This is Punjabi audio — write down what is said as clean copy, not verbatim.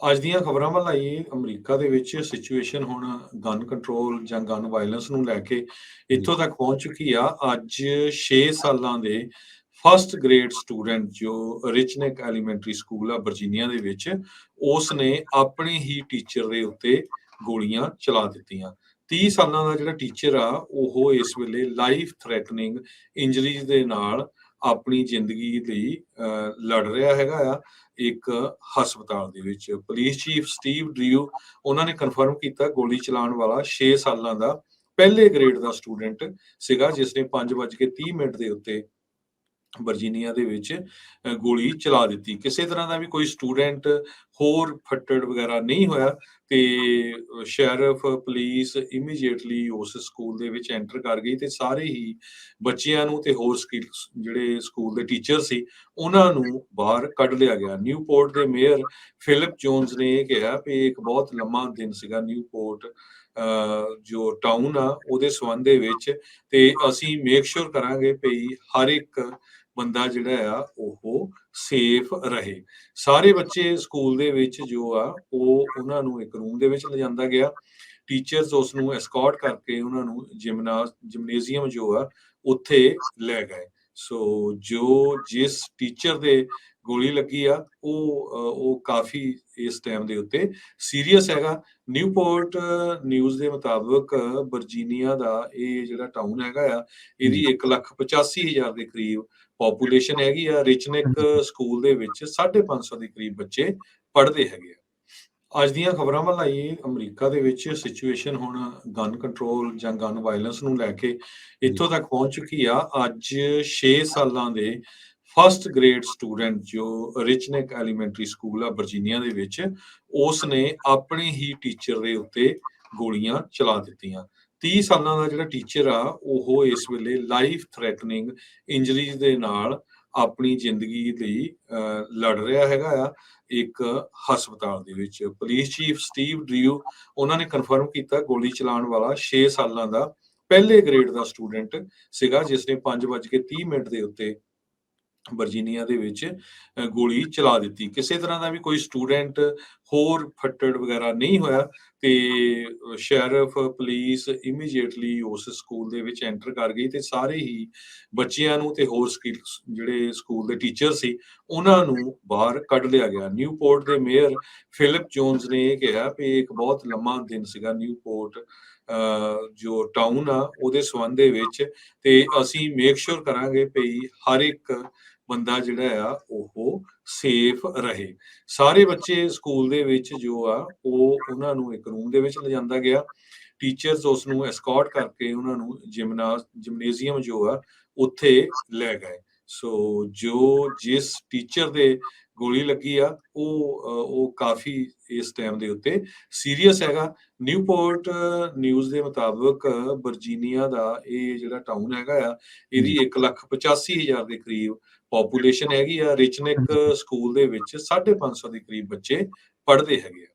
ਅੱਜ ਦੀਆਂ ਖਬਰਾਂ ਵੱਲ ਆਈਏ, ਅਮਰੀਕਾ ਦੇ ਵਿੱਚ ਸਿਚੁਏਸ਼ਨ ਹੁਣ ਗਨ ਕੰਟਰੋਲ ਜਾਂ ਗਨ ਵਾਇਲੈਂਸ ਨੂੰ ਲੈ ਕੇ ਜੀ, ਇੱਥੋਂ ਤੱਕ ਪਹੁੰਚ ਚੁੱਕੀ ਆ। ਅੱਜ 6 ਸਾਲਾਂ ਦੇ ਫਸਟ ਗ੍ਰੇਡ ਸਟੂਡੈਂਟ ਜੋ ਰਿਚਨੈਕ ਐਲੀਮੈਂਟਰੀ ਸਕੂਲ ਆ ਵਰਜੀਨੀਆ ਦੇ ਵਿੱਚ, ਉਸ ਨੇ ਆਪਣੇ ਹੀ ਟੀਚਰ ਦੇ ਉੱਤੇ ਗੋਲੀਆਂ ਚਲਾ ਦਿੱਤੀਆਂ। 30 ਸਾਲਾਂ ਦਾ ਜਿਹੜਾ ਟੀਚਰ ਆ, ਉਹ ਇਸ ਵੇਲੇ ਲਾਈਫ ਥ੍ਰੈਟਨਿੰਗ ਇੰਜਰੀਜ਼ ਦੇ ਨਾਲ ਆਪਣੀ ਜ਼ਿੰਦਗੀ ਲਈ ਲੜ ਰਿਹਾ ਹੈਗਾ ਆ ਇੱਕ ਹਸਪਤਾਲ ਦੇ ਵਿੱਚ। ਪੁਲਿਸ ਚੀਫ ਸਟੀਵ ਡ੍ਰਿਊ ਉਹਨਾਂ ਨੇ ਕਨਫਰਮ ਕੀਤਾ ਗੋਲੀ ਚਲਾਉਣ ਵਾਲਾ 6 ਸਾਲਾਂ ਦਾ ਪਹਿਲੇ ਗ੍ਰੇਡ ਦਾ ਸਟੂਡੈਂਟ ਸੀਗਾ, ਜਿਸ ਨੇ 5:30 ਦੇ ਉੱਤੇ ਵਰਜੀਨੀਆ ਦੇ ਵਿੱਚ ਗੋਲੀ ਚਲਾ ਦਿੱਤੀ। ਕਿਸੇ ਤਰ੍ਹਾਂ ਦਾ ਵੀ ਕੋਈ ਸਟੂਡੈਂਟ ਹੋਰ ਫੱਟੜ ਵਗੈਰਾ ਨਹੀਂ ਹੋਇਆ ਤੇ ਸ਼ੈਰਿਫ ਪੁਲਿਸ ਇਮੀਡੀਏਟਲੀ ਉਸ ਸਕੂਲ ਦੇ ਵਿੱਚ ਐਂਟਰ ਕਰ ਗਈ ਤੇ ਸਾਰੇ ਹੀ ਬੱਚਿਆਂ ਨੂੰ ਤੇ ਹੋਰ ਜਿਹੜੇ ਸਕੂਲ ਦੇ ਟੀਚਰ ਸੀ ਉਹਨਾਂ ਨੂੰ ਬਾਹਰ ਕੱਢ ਲਿਆ ਗਿਆ। ਨਿਊਪੋਰਟ ਦੇ ਮੇਅਰ ਫਿਲਿਪ ਜੋਨਸ ਨੇ ਇਹ ਕਿਹਾ ਕਿ ਇੱਕ ਬਹੁਤ ਲੰਮਾ ਦਿਨ ਸੀਗਾ ਨਿਊਪੋਰਟ ਜੋ ਟਾਊਨ ਆ ਉਹਦੇ ਸੰਬੰਧ ਦੇ ਵਿੱਚ, ਤੇ ਅਸੀਂ ਮੇਕ ਸ਼ੋਰ ਕਰਾਂਗੇ ਵੀ ਹਰ ਇੱਕ ਬੰਦਾ ਜਿਹੜਾ ਆ ਉਹ ਸੇਫ ਰਹੇ। ਸਾਰੇ ਬੱਚੇ ਸਕੂਲ ਦੇ ਵਿੱਚ ਜੋ ਆ ਉਹ ਉਹਨਾਂ ਨੂੰ ਇੱਕ ਰੂਮ ਦੇ ਵਿੱਚ ਲਿਜਾਂਦਾ ਗਿਆ। ਟੀਚਰਸ ਉਸ ਨੂੰ ਐਸਕੌਰਟ ਕਰਕੇ ਉਹਨਾਂ ਨੂੰ ਜਿਮਨੇਜ਼ੀਅਮ ਜੋ ਆ ਉੱਥੇ ਲੈ ਗਏ। ਸੋ ਜਿਸ ਟੀਚਰ ਦੇ ਗੋਲੀ ਲੱਗੀ ਆ ਉਹ ਕਾਫੀ ਇਸ ਟਾਈਮ ਦੇ ਉੱਤੇ ਸੀਰੀਅਸ ਹੈਗਾ। ਨਿਊਪੋਰਟ ਨਿਊਜ਼ ਦੇ ਮੁਤਾਬਕ ਵਰਜੀਨੀਆ ਦਾ ਇਹ ਜਿਹੜਾ ਟਾਊਨ ਹੈਗਾ ਆ, ਇਹਦੀ ਜੀ, 1,85,000 ਦੇ ਕਰੀਬ ਪੋਪੂਲੇਸ਼ਨ ਹੈਗੀ ਆ। ਰਿਚਨਿਕ ਸਕੂਲ ਦੇ ਵਿੱਚ 550 ਦੇ ਕਰੀਬ ਬੱਚੇ ਪੜ੍ਹਦੇ ਹੈਗੇ ਆ। ਅੱਜ ਦੀਆਂ ਖਬਰਾਂ ਵੱਲ ਆਈਏ, ਅਮਰੀਕਾ ਦੇ ਵਿੱਚ ਸਿਚੁਏਸ਼ਨ ਹੁਣ ਗਨ ਕੰਟਰੋਲ ਜਾਂ ਗਨ ਵਾਇਲੈਂਸ ਨੂੰ ਲੈ ਕੇ ਜੀ, ਇੱਥੋਂ ਤੱਕ ਪਹੁੰਚ ਚੁੱਕੀ ਆ। ਅੱਜ 6 ਸਾਲਾਂ ਦੇ ਫਸਟ ਗ੍ਰੇਡ ਸਟੂਡੈਂਟ ਜੋ ਰਿਚਨੈਕ ਐਲੀਮੈਂਟਰੀ ਸਕੂਲ ਆ ਵਰਜੀਨੀਆ ਦੇ ਵਿੱਚ, ਉਸ ਨੇ ਆਪਣੇ ਹੀ ਟੀਚਰ ਦੇ ਉੱਤੇ ਗੋਲੀਆਂ ਚਲਾ ਦਿੱਤੀਆਂ। 30 ਸਾਲਾਂ ਦਾ ਜਿਹੜਾ ਟੀਚਰ ਆ ਉਹ ਇਸ ਵੇਲੇ ਲਾਈਫ ਥ੍ਰੈਟਨਿੰਗ ਇੰਜਰੀਜ਼ ਦੇ ਨਾਲ ਆਪਣੀ ਜ਼ਿੰਦਗੀ ਲਈ ਲੜ ਰਿਹਾ ਹੈਗਾ ਆ ਇੱਕ ਹਸਪਤਾਲ ਦੇ ਵਿੱਚ। ਪੁਲਿਸ ਚੀਫ ਸਟੀਵ ਡ੍ਰਿਊ ਉਹਨਾਂ ਨੇ ਕਨਫਰਮ ਕੀਤਾ ਗੋਲੀ ਚਲਾਉਣ ਵਾਲਾ 6 ਸਾਲਾਂ ਦਾ ਪਹਿਲੇ ਗ੍ਰੇਡ ਦਾ ਸਟੂਡੈਂਟ ਸੀਗਾ, ਜਿਸ ਨੇ 5:30 ਦੇ ਉੱਤੇ ਵਰਜੀਨੀਆ ਦੇ ਵਿੱਚ ਗੋਲੀ ਚਲਾ ਦਿੱਤੀ। ਕਿਸੇ ਤਰ੍ਹਾਂ ਦਾ ਵੀ ਕੋਈ ਸਟੂਡੈਂਟ ਹੋਰ ਫੱਟੜ ਵਗੈਰਾ ਨਹੀਂ ਹੋਇਆ ਤੇ ਸ਼ੈਰਿਫ ਪੁਲਿਸ ਇਮੀਡੀਏਟਲੀ ਉਸ ਸਕੂਲ ਦੇ ਵਿੱਚ ਐਂਟਰ ਕਰ ਗਈ ਤੇ ਸਾਰੇ ਹੀ ਬੱਚਿਆਂ ਨੂੰ ਤੇ ਹੋਰ ਜਿਹੜੇ ਸਕੂਲ ਦੇ ਟੀਚਰ ਸੀ ਉਹਨਾਂ ਨੂੰ ਬਾਹਰ ਕੱਢ ਲਿਆ ਗਿਆ। ਨਿਊਪੋਰਟ ਦੇ ਮੇਅਰ ਫਿਲਿਪ ਜੋਨਸ ਨੇ ਇਹ ਕਿਹਾ ਕਿ ਇੱਕ ਬਹੁਤ ਲੰਮਾ ਦਿਨ ਸੀਗਾ ਨਿਊਪੋਰਟ ਜੋ ਟਾਊਨ ਆ ਉਹਦੇ ਸੰਬੰਧ ਦੇ ਵਿੱਚ, ਤੇ ਅਸੀਂ ਮੇਕ ਸ਼ੋਰ ਕਰਾਂਗੇ ਵੀ ਹਰ ਇੱਕ ਬੰਦਾ ਜਿਹੜਾ ਆ ਉਹ ਸੇਫ ਰਹੇ। ਸਾਰੇ ਬੱਚੇ ਸਕੂਲ ਦੇ ਵਿੱਚ ਜੋ ਆ ਉਹ ਉਹਨਾਂ ਨੂੰ ਇੱਕ ਰੂਮ ਦੇ ਵਿੱਚ ਲਿਜਾਂਦਾ ਗਿਆ। ਟੀਚਰਸ ਉਸ ਨੂੰ ਐਸਕੌਰਟ ਕਰਕੇ ਉਹਨਾਂ ਨੂੰ ਜਿਮਨੇਜ਼ੀਅਮ ਜੋ ਆ ਉੱਥੇ ਲੈ ਗਏ। ਸੋ ਜਿਸ ਟੀਚਰ ਦੇ ਗੋਲੀ ਲੱਗੀ ਆ ਉਹ ਕਾਫੀ ਇਸ ਟਾਈਮ ਦੇ ਉੱਤੇ ਸੀਰੀਅਸ ਹੈਗਾ। ਨਿਊਪੋਰਟ ਨਿਊਜ਼ ਦੇ ਮੁਤਾਬਕ ਵਰਜੀਨੀਆ ਦਾ ਇਹ ਜਿਹੜਾ ਟਾਊਨ ਹੈਗਾ ਆ, ਇਹਦੀ ਜੀ। 1,85,000 ਦੇ ਕਰੀਬ ਪੋਪੂਲੇਸ਼ਨ ਹੈਗੀ ਆ। ਰਿਚਨਿਕ ਸਕੂਲ ਦੇ ਵਿੱਚ 550 ਦੇ ਕਰੀਬ ਬੱਚੇ ਪੜ੍ਹਦੇ ਹੈਗੇ ਆ।